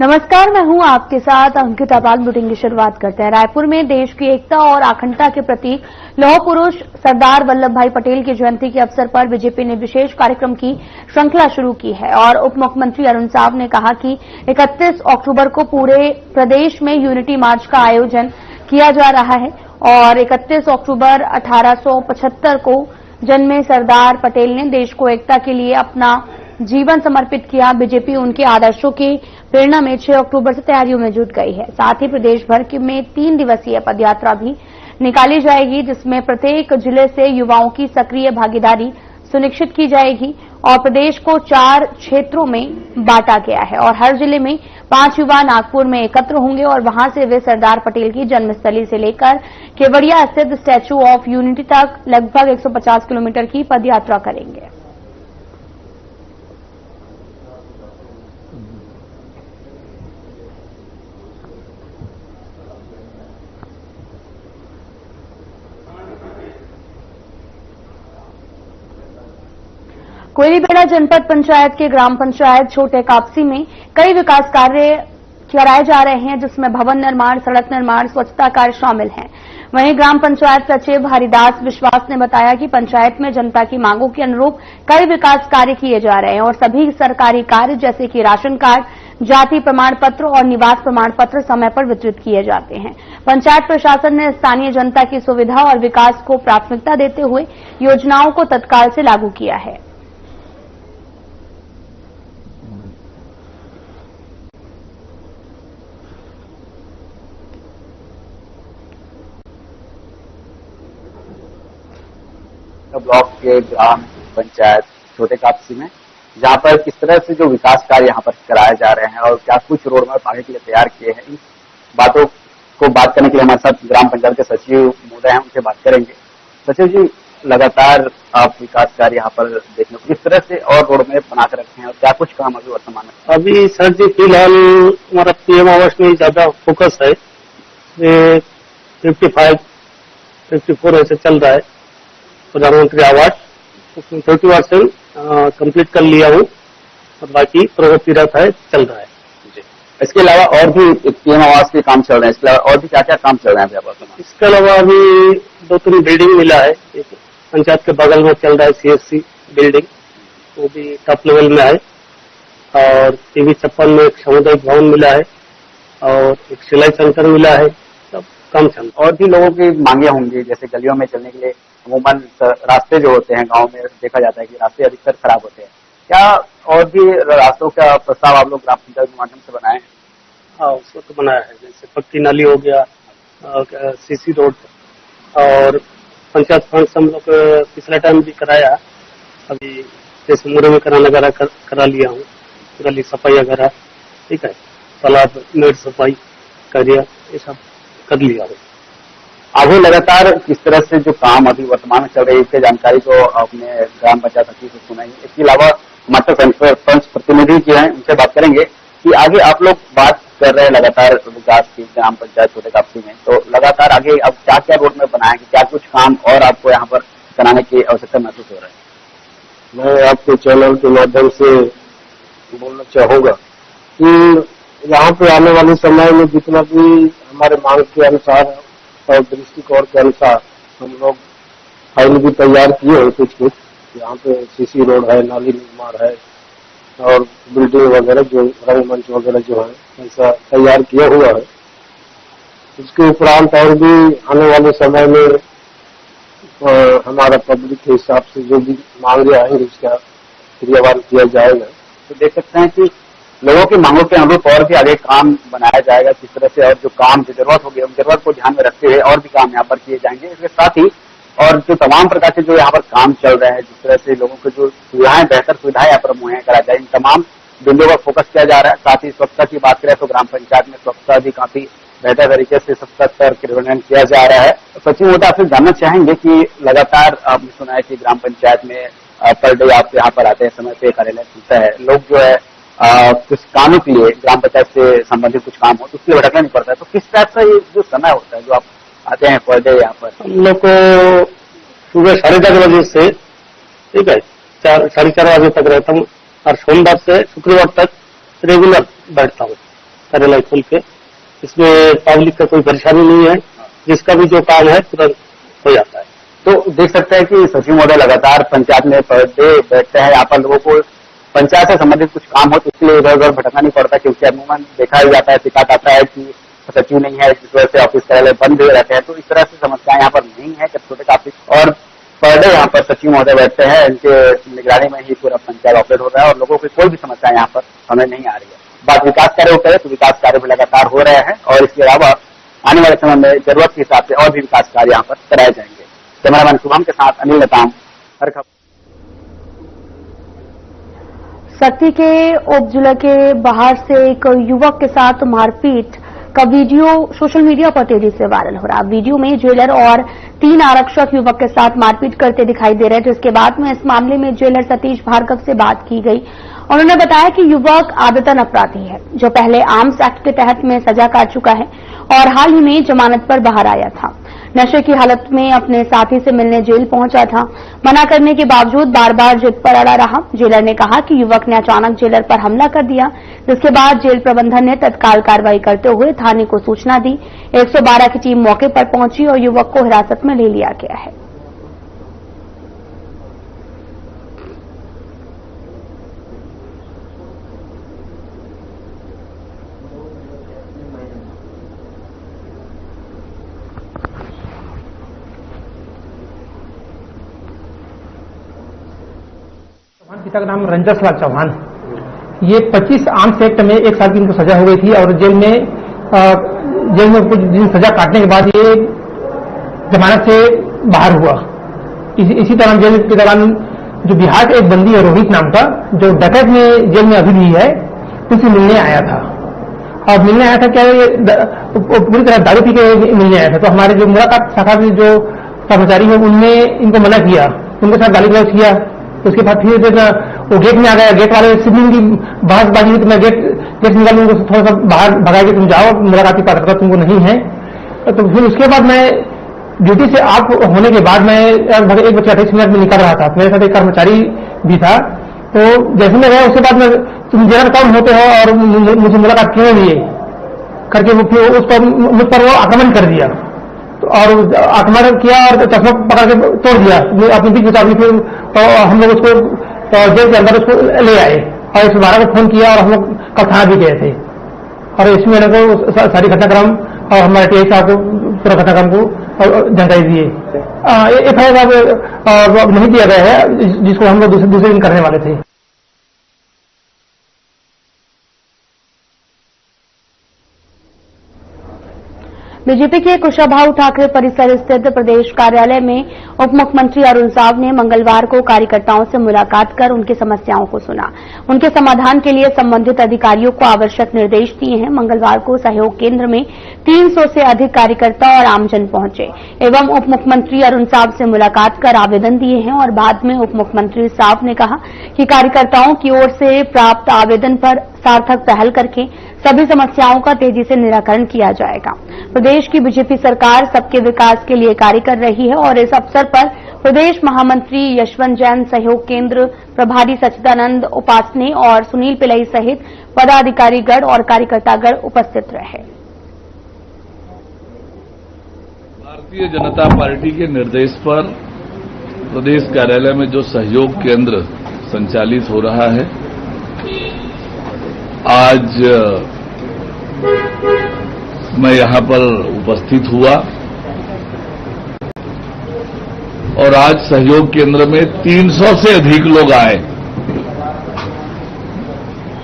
नमस्कार, मैं हूं आपके साथ अंकिता पाल। बुलेटिन की शुरुआत करते हैं। रायपुर में देश की एकता और अखंडता के प्रतीक लौह पुरुष सरदार वल्लभ भाई पटेल की जयंती के अवसर पर बीजेपी ने विशेष कार्यक्रम की श्रृंखला शुरू की है और उप मुख्यमंत्री अरुण साव ने कहा कि 31 अक्टूबर को पूरे प्रदेश में यूनिटी मार्च का आयोजन किया जा रहा है और 31 अक्टूबर 1875 को जन्मे सरदार पटेल ने देश को एकता के लिए अपना जीवन समर्पित किया। बीजेपी उनके आदर्शों की प्रेरणा में 6 अक्टूबर से तैयारियों में जुट गई है। साथ ही प्रदेश भर में 3 दिवसीय पदयात्रा भी निकाली जाएगी, जिसमें प्रत्येक जिले से युवाओं की सक्रिय भागीदारी सुनिश्चित की जाएगी और प्रदेश को 4 क्षेत्रों में बांटा गया है और हर जिले में 5 युवा नागपुर में एकत्र होंगे और वहां से वे सरदार पटेल की जन्मस्थली से लेकर केवड़िया स्थित स्टैच्यू ऑफ यूनिटी तक लगभग 150 किलोमीटर की पदयात्रा करेंगे। कोयलीबेड़ा जनपद पंचायत के ग्राम पंचायत छोटे कापसी में कई विकास कार्य कराए जा रहे हैं, जिसमें भवन निर्माण, सड़क निर्माण, स्वच्छता कार्य शामिल हैं। वहीं ग्राम पंचायत सचिव हरिदास विश्वास ने बताया कि पंचायत में जनता की मांगों के अनुरूप कई विकास कार्य किए जा रहे हैं और सभी सरकारी कार्य जैसे कि राशन कार्ड, जाति प्रमाण पत्र और निवास प्रमाण पत्र समय पर वितरित किए जाते हैं। पंचायत प्रशासन ने स्थानीय जनता की सुविधा और विकास को प्राथमिकता देते हुए योजनाओं को तत्काल से लागू किया है। ब्लॉक के ग्राम पंचायत छोटे कापसी में, जहां पर किस तरह से जो विकास कार्य यहाँ पर कराए जा रहे हैं और क्या कुछ रोड मैप आगे के लिए तैयार किए हैं, इन बातों को बात करने के लिए हमारे साथ ग्राम पंचायत के सचिव महोदय हैं, उनसे बात करेंगे। सचिव जी, लगातार आप विकास कार्य यहाँ पर देखने को किस तरह से और रोड मैप बना कर रखे हैं और क्या कुछ काम अभी वर्तमान में? अभी सर जी फिलहाल हमारा पीएम आवास में ज्यादा फोकस है। 55-54 ऐसे चल रहा है प्रधानमंत्री आवास, उसमें 30% कंप्लीट कर लिया हूँ और बाकी प्रगति रथ है, चल रहा है। इसके अलावा और भी पीएम आवास के काम चल रहे हैं, इसके अलावा और भी क्या क्या काम चल रहे हैं? इसके अलावा अभी 2-3 बिल्डिंग मिला है। एक पंचायत के बगल में चल रहा है सीएससी बिल्डिंग, वो भी टॉप लेवल में है और टीवी 56 में एक सामुदायिक भवन मिला है और एक सिलाई सेंटर मिला है। सब काम चल रहा है। और भी लोगों की मांगे होंगी, जैसे गलियों में चलने के लिए अमूमन रास्ते जो होते हैं गांव में देखा जाता है कि रास्ते अधिकतर खराब होते हैं, क्या और भी रास्तों का प्रस्ताव आप लोग ग्राम पंचायत के माध्यम से बनाए हैं? हाँ, उसको तो बनाया है, जैसे पक्की नाली हो गया, सीसी रोड और पंचायत फंड से हम लोग पिछला टाइम भी कराया। अभी जैसे मुरे में कराना करा लिया हूँ, गली सफाई वगैरह, ठीक है, तालाब मेड सफाई करिया, ये सब कर लिया हूँ। आगे लगातार किस तरह से जो काम अभी वर्तमान में चल रही है, इसके जानकारी को आपने ग्राम पंचायत सचिव से सुनाई। इसके अलावा हमारे सरपंच प्रतिनिधि जो हैं, उनसे बात करेंगे कि आगे आप लोग बात कर रहे हैं लगातार विकास की ग्राम पंचायत छोटे कापसी में, तो लगातार आगे अब क्या क्या रोड में बनाएंगे, क्या कुछ काम और आपको यहाँ पर कराने की आवश्यकता महसूस हो रहा है? मैं आपके चैनल के माध्यम से बोलना चाहूंगा कि यहाँ पे आने वाले समय में जितना भी हमारे मांग के अनुसार और दृष्टिकोण के अनुसार हम लोग फाइल भी तैयार किए हैं। कुछ यहाँ पे सीसी रोड है, नाली निर्माण है और बिल्डिंग वगैरह जो रंगमंच वगैरह जो है ऐसा तैयार किया हुआ है। इसके उपरांत और भी आने वाले समय में हमारा पब्लिक के हिसाब से जो भी मांगे आएंगे उसका क्रियान्वयन किया जाएगा। तो देख सकते हैं कि लोगों की मांगों के अनुरूप और भी आगे काम बनाया जाएगा किस तरह से, और जो काम की जरूरत होगी उन जरूरत को ध्यान में रखते हुए और भी काम यहाँ पर किए जाएंगे। इसके साथ ही और जो तमाम प्रकार के जो यहाँ पर काम चल रहे हैं, जिस तरह से लोगों को जो सुविधाएं, बेहतर सुविधाएं यहाँ पर मुहैया करा जाए, इन तमाम बिंदुओं पर फोकस किया जा रहा है। साथ ही स्वच्छता की बात करें तो ग्राम पंचायत में स्वच्छता भी काफी बेहतर तरीके से स्वच्छता स्तर क्रियान्वयन किया जा रहा है। सचिव महोदय, आपसे जानना चाहेंगे कि लगातार आपने सुना है कि ग्राम पंचायत में पर डे आप यहाँ पर आते हैं, समय पे कार्यालय खुलता है, लोग जो है कुछ कामों के लिए ग्राम पंचायत से संबंधित कुछ काम हो तो उसके लिए भटकना नहीं पड़ता है, तो किस टाइप का ये जो समय होता है जो आप आते हैं पर डे यहाँ पर? हम लोग को सुबह 10:30 बजे से, ठीक है, 4-4:30 बजे तक रहता हूँ और सोमवार से शुक्रवार तक रेगुलर बैठता हूँ। कार्यालय खोल के। इसमें पब्लिक का कोई परेशानी नहीं है, जिसका भी जो काम है तुरंत हो जाता है। तो देख सकते हैं कि सचिव महोदय लगातार पंचायत में पर डे बैठते हैं। यहाँ पर लोगों को पंचायत से संबंधित कुछ काम हो तो इसके लिए इधर उधर भटकना नहीं पड़ता, क्योंकि अमूमन देखा ही जाता है, शिकायत आता है कि सचिव नहीं है, जिस वजह से ऑफिस कार्यालय बंद हुए रहते हैं। तो इस तरह से समस्याएं यहाँ पर नहीं है, छोटे काफी। और पर डे यहाँ पर सचिव महोदय बैठते हैं, इनके निगरानी में ही पूरा पंचायत ऑपरेट हो रहा है और लोगों की कोई भी समस्या यहाँ पर हमें नहीं आ रही है। बात विकास कार्य करें तो विकास कार्य भी लगातार हो रहे हैं और इसके अलावा आने वाले समय में जरूरत के हिसाब से और भी विकास कार्य यहाँ पर कराए जाएंगे। कैमरामैन शुभम के साथ अनिल नेताम, हर खबर। सक्ती के उप जिला के बाहर से एक युवक के साथ मारपीट का वीडियो सोशल मीडिया पर तेजी से वायरल हो रहा है। वीडियो में जेलर और 3 आरक्षक युवक के साथ मारपीट करते दिखाई दे रहे हैं, जिसके बाद में इस मामले में जेलर सतीश भार्गव से बात की गई। उन्होंने बताया कि युवक आदतन अपराधी है, जो पहले आर्म्स एक्ट के तहत में सजा काट चुका है और हाल ही में जमानत पर बाहर आया था। नशे की हालत में अपने साथी से मिलने जेल पहुंचा था। मना करने के बावजूद बार बार जिद पर अड़ा रहा। जेलर ने कहा कि युवक ने अचानक जेलर पर हमला कर दिया, जिसके बाद जेल प्रबंधन ने तत्काल कार्रवाई करते हुए थाने को सूचना दी। 112 की टीम मौके पर पहुंची और युवक को हिरासत में ले लिया गया है। पिता का नाम रंजस लाल चौहान। ये 25 आर्म्स एक्ट में 1 साल की इनको सजा हो गई थी और जेल में कुछ दिन सजा काटने के बाद ये जमानत से बाहर हुआ। इसी तरह जेल के दौरान जो बिहार का एक बंदी है रोहित नाम का, जो डकैत में जेल में अभी भी है, उससे मिलने आया था। और मिलने आया था क्या, ये पूरी तरह दारू पी के मिलने आया था। तो हमारे जो मुलाकात शाखा के जो कर्मचारी है उनने इनको मना किया, उनके साथ गाली गलौज किया। उसके बाद फिर वो गेट में आ गया। गेट वाले सिविल की बहसबाजी हुई तो मैं गेट निकाल उनको थोड़ा सा बाहर भगा के तुम जाओ, मुलाकाती पात्रता तुमको नहीं है। तो फिर उसके बाद मैं ड्यूटी से ऑफ होने के बाद मैं लगभग 1:28 में निकल रहा था। मेरे साथ एक कर्मचारी भी था। तो जैसे मैं गया उसके बाद में तुम जेलर कौन होते हो और मुझे मुलाकात क्यों लिए करके वो फिर उस पर मुझ पर वो आक्रमण कर दिया। और आक्रमण किया और चश्मा पकड़ के तोड़ दिया अपनी बीच मुताबिक। फिर हम लोग उसको जेल के अंदर उसको ले आए और 112 को फोन किया और हम लोग कल थाना भी गए थे। और इसमें को सारी घटनाक्रम और हमारे टीआई साहब को पूरा घटनाक्रम को जानकारी दिए। एफआईआर नहीं दिया गया है, जिसको हम लोग दूसरे दिन करने वाले थे। बीजेपी के कुशाभाऊ ठाकरे परिसर स्थित प्रदेश कार्यालय में उप मुख्यमंत्री अरुण साव ने मंगलवार को कार्यकर्ताओं से मुलाकात कर उनकी समस्याओं को सुना। उनके समाधान के लिए संबंधित अधिकारियों को आवश्यक निर्देश दिए हैं। मंगलवार को सहयोग केंद्र में 300 से अधिक कार्यकर्ता और आमजन पहुंचे एवं उप मुख्यमंत्री अरुण साव से मुलाकात कर आवेदन दिए हैं। और बाद में उप मुख्यमंत्री साव ने कहा कि कार्यकर्ताओं की ओर से प्राप्त आवेदन पर सार्थक पहल करके सभी समस्याओं का तेजी से निराकरण किया जाएगा। प्रदेश की बीजेपी सरकार सबके विकास के लिए कार्य कर रही है और इस अवसर पर प्रदेश महामंत्री यशवंत जैन, सहयोग केंद्र प्रभारी सच्चिदानंद उपासने और सुनील पिल्लई सहित पदाधिकारीगण और कार्यकर्तागण उपस्थित रहे। भारतीय जनता पार्टी के निर्देश पर प्रदेश कार्यालय में जो सहयोग केंद्र संचालित हो रहा है, आज मैं यहां पर उपस्थित हुआ और आज सहयोग केंद्र में 300 से अधिक लोग आए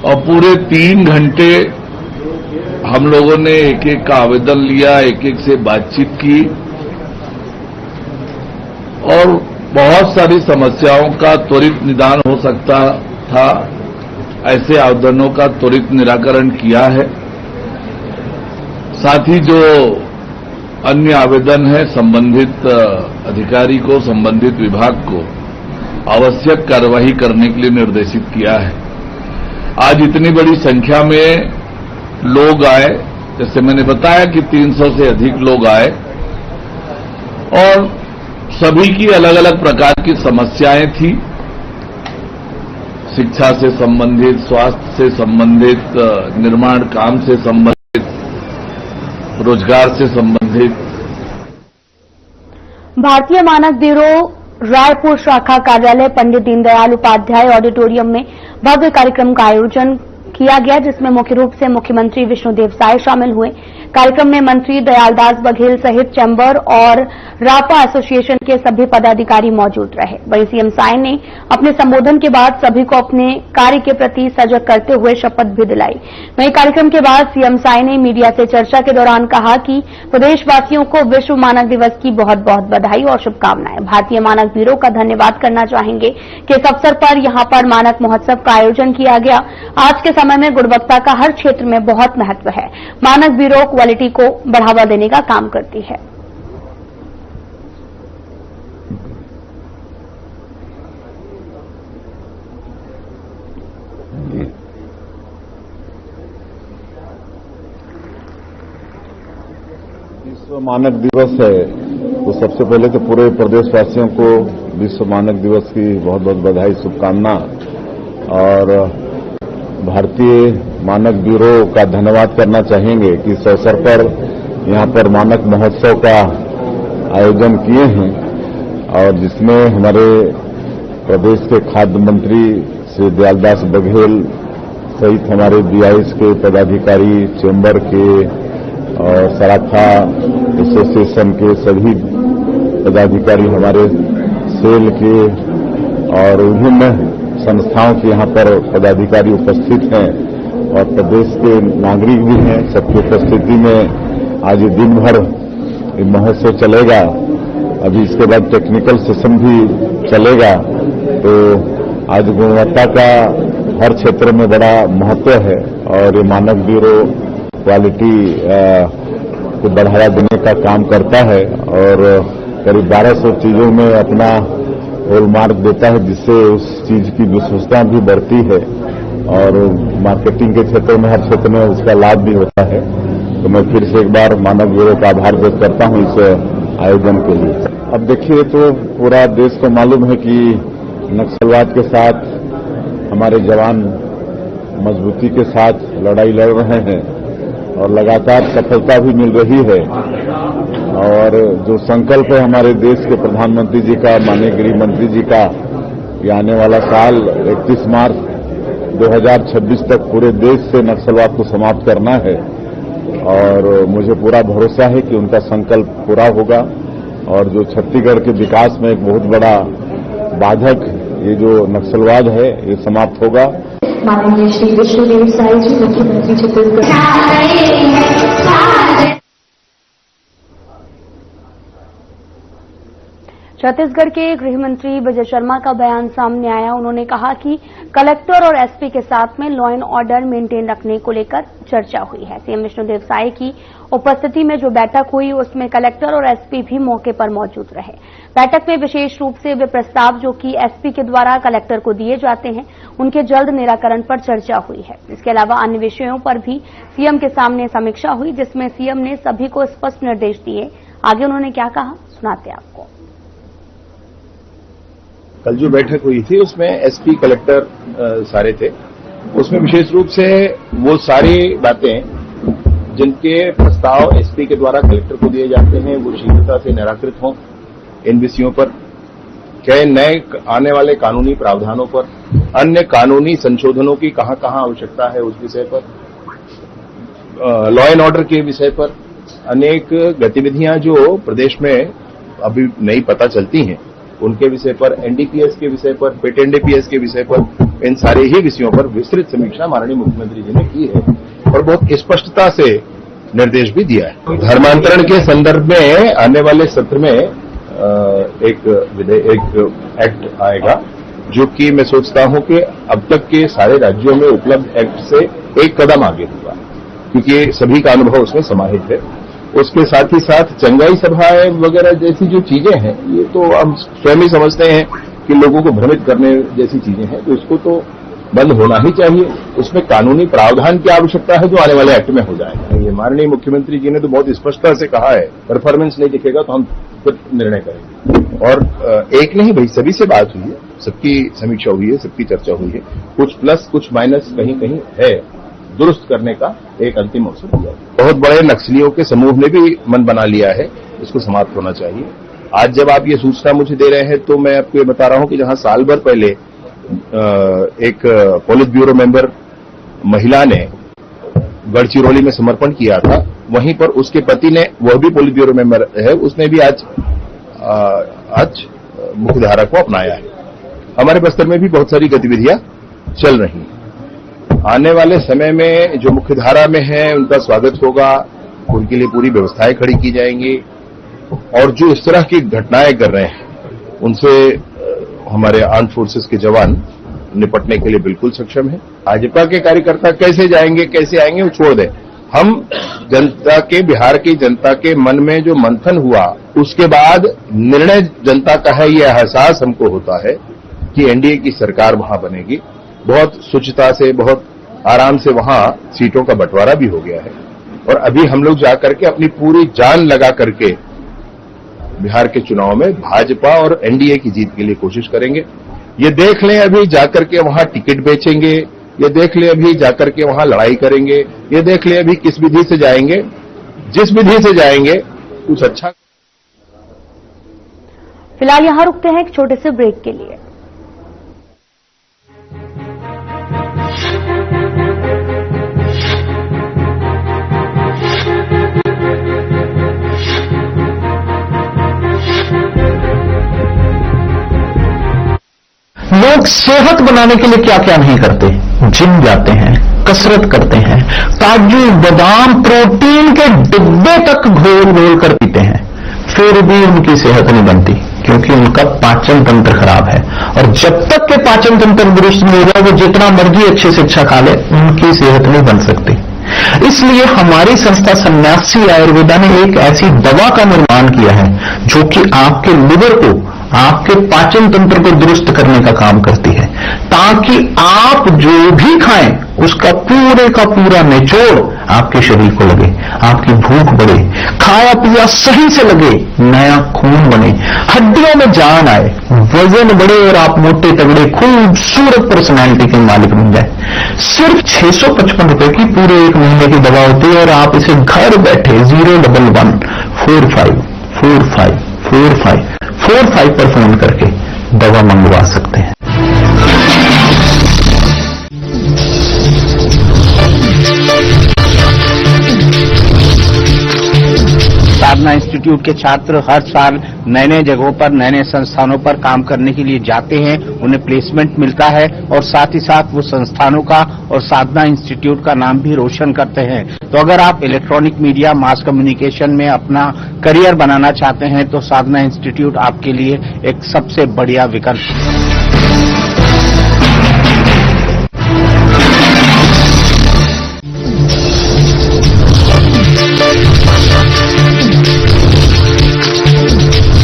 और पूरे 3 घंटे हम लोगों ने एक एक का आवेदन लिया, एक एक से बातचीत की और बहुत सारी समस्याओं का त्वरित निदान हो सकता था, ऐसे आवेदनों का त्वरित निराकरण किया है। साथ ही जो अन्य आवेदन है संबंधित अधिकारी को, संबंधित विभाग को आवश्यक कार्यवाही करने के लिए निर्देशित किया है। आज इतनी बड़ी संख्या में लोग आए, जैसे मैंने बताया कि 300 से अधिक लोग आए और सभी की अलग अलग प्रकार की समस्याएं थी। शिक्षा से संबंधित, स्वास्थ्य से संबंधित, निर्माण काम से संबंधित, रोजगार से संबंधित। भारतीय मानक ब्यूरो रायपुर शाखा कार्यालय पंडित दीनदयाल उपाध्याय ऑडिटोरियम में भव्य कार्यक्रम का आयोजन किया गया, जिसमें मुख्य रूप से मुख्यमंत्री विष्णुदेव साय शामिल हुए। कार्यक्रम में मंत्री दयालदास बघेल सहित चैम्बर और रापा एसोसिएशन के सभी पदाधिकारी मौजूद रहे। वहीं सीएम साय ने अपने संबोधन के बाद सभी को अपने कार्य के प्रति सजग करते हुए शपथ भी दिलाई। वहीं कार्यक्रम के बाद सीएम साय ने मीडिया से चर्चा के दौरान कहा कि प्रदेशवासियों को विश्व मानक दिवस की बहुत बहुत बधाई और शुभकामनाएं। भारतीय मानक ब्यूरो का धन्यवाद करना चाहेंगे कि इस अवसर पर यहां पर मानक महोत्सव का आयोजन किया गया। आज के समय में गुणवत्ता का हर क्षेत्र में बहुत महत्व है। मानक ब्यूरो क्वालिटी को बढ़ावा देने का काम करती है। विश्व मानक दिवस है, तो सबसे पहले तो पूरे प्रदेशवासियों को विश्व मानक दिवस की बहुत बहुत बधाई, शुभकामना। और भारतीय मानक ब्यूरो का धन्यवाद करना चाहेंगे कि इस अवसर पर यहां पर मानक महोत्सव का आयोजन किए हैं और जिसमें हमारे प्रदेश के खाद्य मंत्री श्री दयालदास बघेल सहित हमारे बीआईएस के पदाधिकारी, चैम्बर के और सराफा एसोसिएशन के सभी पदाधिकारी, हमारे सेल के और विभिन्न संस्थाओं के यहाँ पर पदाधिकारी उपस्थित हैं और प्रदेश के नागरिक भी हैं। सबकी उपस्थिति में आज दिन भर महोत्सव चलेगा। अभी इसके बाद टेक्निकल सेशन भी चलेगा। तो आज गुणवत्ता का हर क्षेत्र में बड़ा महत्व है और ये मानक ब्यूरो क्वालिटी को बढ़ावा देने का काम करता है और करीब 1200 चीजों में अपना हॉलमार्क देता है, जिससे उस चीज की विश्वसनीयता भी बढ़ती है और मार्केटिंग के क्षेत्र में, हर क्षेत्र में उसका लाभ भी होता है। तो मैं फिर से एक बार मानक ब्यूरो का आभार व्यक्त करता हूं इस आयोजन के लिए। अब देखिए, तो पूरा देश को मालूम है कि नक्सलवाद के साथ हमारे जवान मजबूती के साथ लड़ाई लड़ रहे हैं और लगातार सफलता भी मिल रही है। और जो संकल्प है हमारे देश के प्रधानमंत्री जी का, माननीय गृह मंत्री जी का, ये आने वाला साल 31 मार्च 2026 तक पूरे देश से नक्सलवाद को समाप्त करना है और मुझे पूरा भरोसा है कि उनका संकल्प पूरा होगा और जो छत्तीसगढ़ के विकास में एक बहुत बड़ा बाधक ये जो नक्सलवाद है, ये समाप्त होगा। माननीय श्री विष्णुदेव साय जी, मुख्यमंत्री छत्तीसगढ़। छत्तीसगढ़ के गृह मंत्री विजय शर्मा का बयान सामने आया। उन्होंने कहा कि कलेक्टर और एसपी के साथ में लॉ एंड ऑर्डर मेंटेन रखने को लेकर चर्चा हुई है। सीएम विष्णुदेव साय की उपस्थिति में जो बैठक हुई उसमें कलेक्टर और एसपी भी मौके पर मौजूद रहे। बैठक में विशेष रूप से वे प्रस्ताव जो कि एसपी के द्वारा कलेक्टर को दिए जाते हैं उनके जल्द निराकरण पर चर्चा हुई है। इसके अलावा अन्य विषयों पर भी सीएम के सामने समीक्षा हुई, जिसमें सीएम ने सभी को स्पष्ट निर्देश दिए। आगे उन्होंने क्या कहा, सुनाते आपको। कल जो बैठक हुई थी उसमें एसपी, कलेक्टर सारे थे। उसमें विशेष रूप से वो सारी बातें जिनके प्रस्ताव एसपी के द्वारा कलेक्टर को दिए जाते हैं वो शीघ्रता से निराकृत हों। इन विषयों पर कई नए आने वाले कानूनी प्रावधानों पर, अन्य कानूनी संशोधनों की कहां कहां आवश्यकता है उस विषय पर, लॉ एंड ऑर्डर के विषय पर, अनेक गतिविधियां जो प्रदेश में अभी नई पता चलती हैं उनके विषय पर, एनडीपीएस के विषय पर, पेट एनडीपीएस के विषय पर, इन सारे ही विषयों पर विस्तृत समीक्षा माननीय मुख्यमंत्री जी ने की है और बहुत स्पष्टता से निर्देश भी दिया है। धर्मांतरण के संदर्भ में आने वाले सत्र में एक एक्ट आएगा जो कि मैं सोचता हूं कि अब तक के सारे राज्यों में उपलब्ध एक्ट से एक कदम आगे होगा, क्योंकि सभी का अनुभव उसमें समाहित है। उसके साथ ही साथ चंगाई सभाएं वगैरह जैसी जो चीजें हैं ये तो हम स्वयं ही समझते हैं कि लोगों को भ्रमित करने जैसी चीजें हैं, तो इसको तो बंद होना ही चाहिए। उसमें कानूनी प्रावधान की आवश्यकता है जो आने वाले एक्ट में हो जाएगा। ये माननीय मुख्यमंत्री जी ने तो बहुत स्पष्टता से कहा है, परफॉर्मेंस नहीं दिखेगा तो हम फिर निर्णय करेंगे। और एक नहीं भाई, सभी से बात हुई है, सबकी समीक्षा हुई है, सबकी चर्चा हुई है। कुछ प्लस कुछ माइनस कहीं कहीं है, दुरुस्त करने का एक अंतिम अवसर दिया। बहुत बड़े नक्सलियों के समूह ने भी मन बना लिया है, इसको समाप्त होना चाहिए। आज जब आप ये सूचना मुझे दे रहे हैं तो मैं आपको ये बता रहा हूं कि जहां साल भर पहले एक पोलित ब्यूरो मेंबर महिला ने गढ़चिरौली में समर्पण किया था, वहीं पर उसके पति ने, वह भी पोलित ब्यूरो मेंबर है, उसने भी आज मुख्यधारा को अपनाया है। हमारे बस्तर में भी बहुत सारी गतिविधियां चल रही हैं। आने वाले समय में जो मुख्यधारा में है उनका स्वागत होगा, उनके लिए पूरी व्यवस्थाएं खड़ी की जाएंगी और जो इस तरह की घटनाएं कर रहे हैं उनसे हमारे आर्म्ड फोर्सेस के जवान निपटने के लिए बिल्कुल सक्षम है। भाजपा के कार्यकर्ता कैसे जाएंगे कैसे आएंगे वो छोड़ दें। हम जनता के, बिहार की जनता के मन में जो मंथन हुआ उसके बाद निर्णय जनता का है, यह एहसास हमको होता है कि एनडीए की सरकार वहां बनेगी। बहुत स्वच्छता से, बहुत आराम से वहां सीटों का बंटवारा भी हो गया है और अभी हम लोग जाकर के अपनी पूरी जान लगा करके बिहार के चुनाव में भाजपा और एनडीए की जीत के लिए कोशिश करेंगे। ये देख लें अभी जाकर के वहां टिकट बेचेंगे, ये देख लें अभी जाकर के वहां लड़ाई करेंगे, ये देख लें अभी किस विधि से जाएंगे। जिस विधि से जाएंगे कुछ अच्छा। फिलहाल यहां रुकते हैं एक छोटे से ब्रेक के लिए। लोग सेहत बनाने के लिए क्या क्या नहीं करते, जिम जाते हैं, कसरत करते हैं, काजू बादाम प्रोटीन के डिब्बे तक घोल घोल कर पीते हैं, फिर भी उनकी सेहत नहीं बनती क्योंकि उनका पाचन तंत्र खराब है। और जब तक के पाचन तंत्र दुरुस्त नहीं होगा वो जितना मर्जी अच्छे से अच्छा खा ले, उनकी सेहत नहीं बन सकती। इसलिए हमारी संस्था सन्यासी आयुर्वेदा ने एक ऐसी दवा का निर्माण किया है जो कि आपके लिवर को, आपके पाचन तंत्र को दुरुस्त करने का काम करती है, ताकि आप जो भी खाएं उसका पूरे का पूरा निचोड़ आपके शरीर को लगे, आपकी भूख बढ़े, खाया पिया सही से लगे, नया खून बने, हड्डियों में जान आए, वजन बढ़े और आप मोटे तगड़े खूबसूरत पर्सनैलिटी के मालिक बन जाए। सिर्फ 655 रुपए की पूरे एक महीने की दवा होती है और आप इसे घर बैठे 011454545 पर फोन करके दवा मंगवा सकते हैं। साधना इंस्टीट्यूट के छात्र हर साल नए नए जगहों पर, नए नए संस्थानों पर काम करने के लिए जाते हैं, उन्हें प्लेसमेंट मिलता है और साथ ही साथ वो संस्थानों का और साधना इंस्टीट्यूट का नाम भी रोशन करते हैं। तो अगर आप इलेक्ट्रॉनिक मीडिया, मास कम्युनिकेशन में अपना करियर बनाना चाहते हैं तो साधना इंस्टीट्यूट आपके लिए एक सबसे बढ़िया विकल्प है।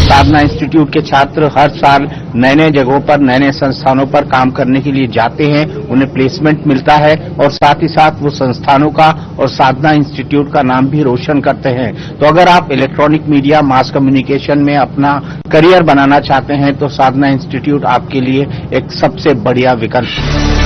साधना इंस्टीट्यूट के छात्र हर साल नए नए जगहों पर, नए नए संस्थानों पर काम करने के लिए जाते हैं, उन्हें प्लेसमेंट मिलता है और साथ ही साथ वो संस्थानों का और साधना इंस्टीट्यूट का नाम भी रोशन करते हैं। तो अगर आप इलेक्ट्रॉनिक मीडिया, मास कम्युनिकेशन में अपना करियर बनाना चाहते हैं तो साधना इंस्टीट्यूट आपके लिए एक सबसे बढ़िया विकल्प है।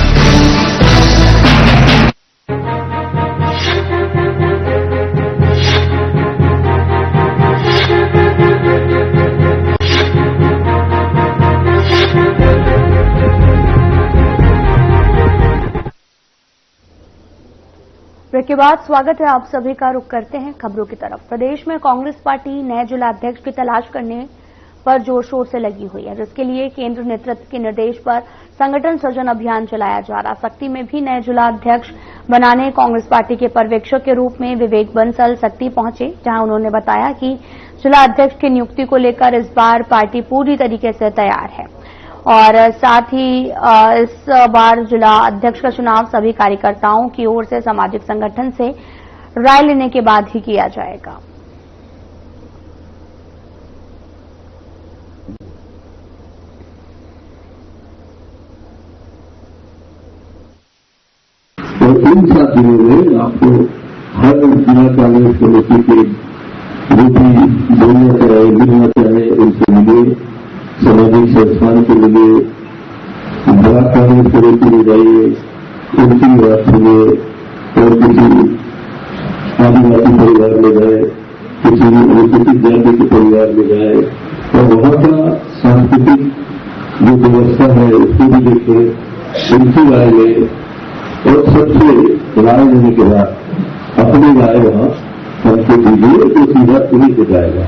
ब्रेक के बाद स्वागत है आप सभी का। रुख करते हैं खबरों की तरफ। प्रदेश में कांग्रेस पार्टी नए जिला अध्यक्ष की तलाश करने पर जोर शोर से लगी हुई है, जिसके लिए केंद्र नेतृत्व के निर्देश पर संगठन सृजन अभियान चलाया जा रहा। सक्ती में भी नए जिला अध्यक्ष बनाने कांग्रेस पार्टी के पर्यवेक्षक के रूप में विवेक बंसल सक्ती पहुंचे, जहां उन्होंने बताया कि जिला अध्यक्ष की नियुक्ति को लेकर इस बार पार्टी पूरी तरीके से तैयार है और साथ ही इस बार जिला अध्यक्ष का चुनाव सभी कार्यकर्ताओं की ओर से सामाजिक संगठन से राय लेने के बाद ही किया जाएगा। और इन साथियों में आपको हर जिला कांग्रेस कमेटी के जो भी बोलना चाहे, मिलना चाहे, उनसे मिले, सामाजिक संस्थान के लिए बेटी में जाइए, उनकी बात सुनिए, और किसी आदिवासी परिवार में जाए, किसी अनुसूचित जाति के परिवार में जाए और वहां का सांस्कृतिक जो व्यवस्था है उसको भी देखें, उनकी राय लें और सबसे राय लेने के बाद अपनी राय वहां सबको दीजिए तो सीधा उन्हीं को जाएगा।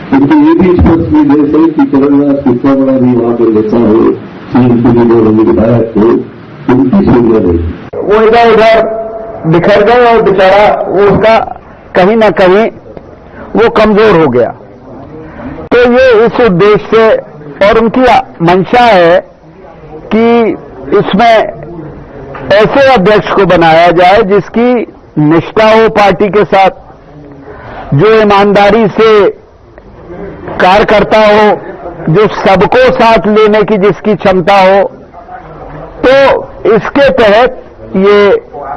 क्योंकि ये भी स्पष्ट निर्देश है कि कमलनाथ कितना बड़ा भी वहां पर नेता हो, टीएमसी लीडर हो, विधायक हो, उनकी सुविधा नहीं। वो इधर उधर बिखर गए और बेचारा वो उसका कहीं न कहीं वो कमजोर हो गया। तो ये इस उद्देश्य से और उनकी मंशा है कि इसमें ऐसे अध्यक्ष को बनाया जाए जिसकी निष्ठा हो पार्टी के साथ, जो ईमानदारी से कार्य करता हो, जो सबको साथ लेने की जिसकी क्षमता हो। तो इसके तहत ये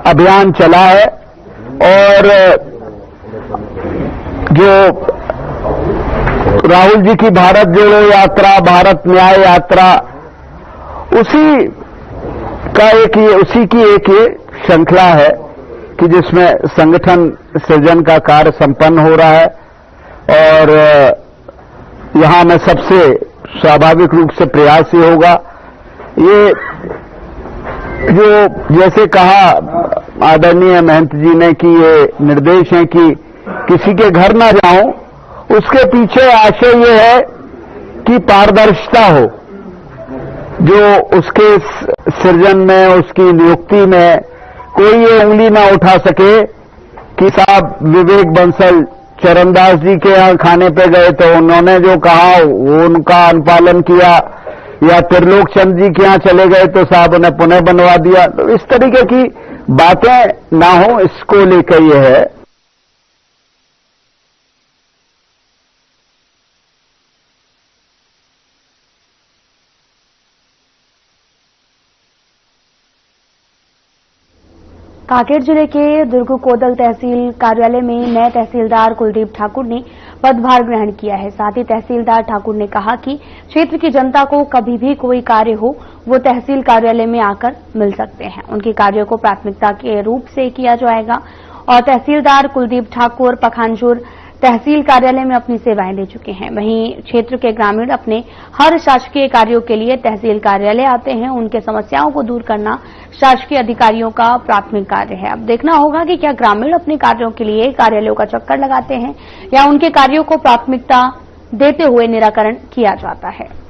अभियान चला है और जो राहुल जी की भारत जोड़ो यात्रा, भारत न्याय यात्रा, उसी की एक ये श्रृंखला है कि जिसमें संगठन सृजन का कार्य संपन्न हो रहा है। और यहां में सबसे स्वाभाविक रूप से प्रयास ये होगा, ये जो जैसे कहा आदरणीय महंत जी ने कि ये निर्देश है कि किसी के घर ना जाऊं, उसके पीछे आशय ये है कि पारदर्शिता हो, जो उसके सृजन में, उसकी नियुक्ति में कोई ये उंगली ना उठा सके कि साहब विवेक बंसल चरणदास जी के यहाँ खाने पे गए तो उन्होंने जो कहा वो उनका अनुपालन किया, या त्रिलोक चंद जी के यहाँ चले गए तो साहब उन्हें पुनः बनवा दिया। तो इस तरीके की बातें ना हो, इसको लेकर ये है। कांकेर जिले के दुर्ग कोदल तहसील कार्यालय में नए तहसीलदार कुलदीप ठाकुर ने पदभार ग्रहण किया है। साथ ही तहसीलदार ठाकुर ने कहा कि क्षेत्र की जनता को कभी भी कोई कार्य हो वो तहसील कार्यालय में आकर मिल सकते हैं। उनके कार्यों को प्राथमिकता के रूप से किया जाएगा। और तहसीलदार कुलदीप ठाकुर पखानजोर तहसील कार्यालय में अपनी सेवाएं दे चुके हैं। वहीं क्षेत्र के ग्रामीण अपने हर शासकीय कार्यों के लिए तहसील कार्यालय आते हैं। उनके समस्याओं को दूर करना शासकीय अधिकारियों का प्राथमिक कार्य है। अब देखना होगा कि क्या ग्रामीण अपने कार्यों के लिए कार्यालयों का चक्कर लगाते हैं या उनके कार्यों को प्राथमिकता देते हुए निराकरण किया जाता है।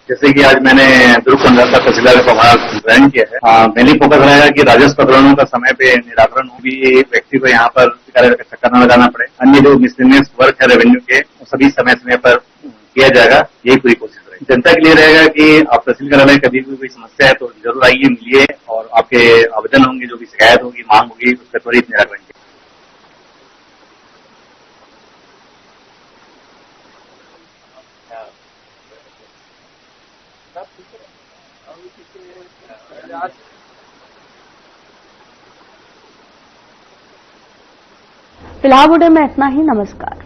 जैसे कि आज मैंने दुर्ग कंदाता तहसीलदार का पदभार ग्रहण किया है, मेनली फोकस रहेगा कि राजस्व प्रकरणों का समय पे निराकरण हो, भी व्यक्ति को यहाँ पर कार्यालय का चक्कर न लगाना पड़े। अन्य जो मिसलेनियस वर्क है रेवेन्यू के, सभी समय समय पर किया जाएगा, यही पूरी कोशिश रहेगी। जनता के लिए रहेगा कि आप तहसील कार्यालय कभी भी कोई समस्या है तो जरूर आइए, मिलिए और आपके आवेदन होंगे, जो भी शिकायत होगी, मांग होगी, उसका त्वरित निराकरण किया। फिलहाल बुलेटिन में इतना ही। नमस्कार।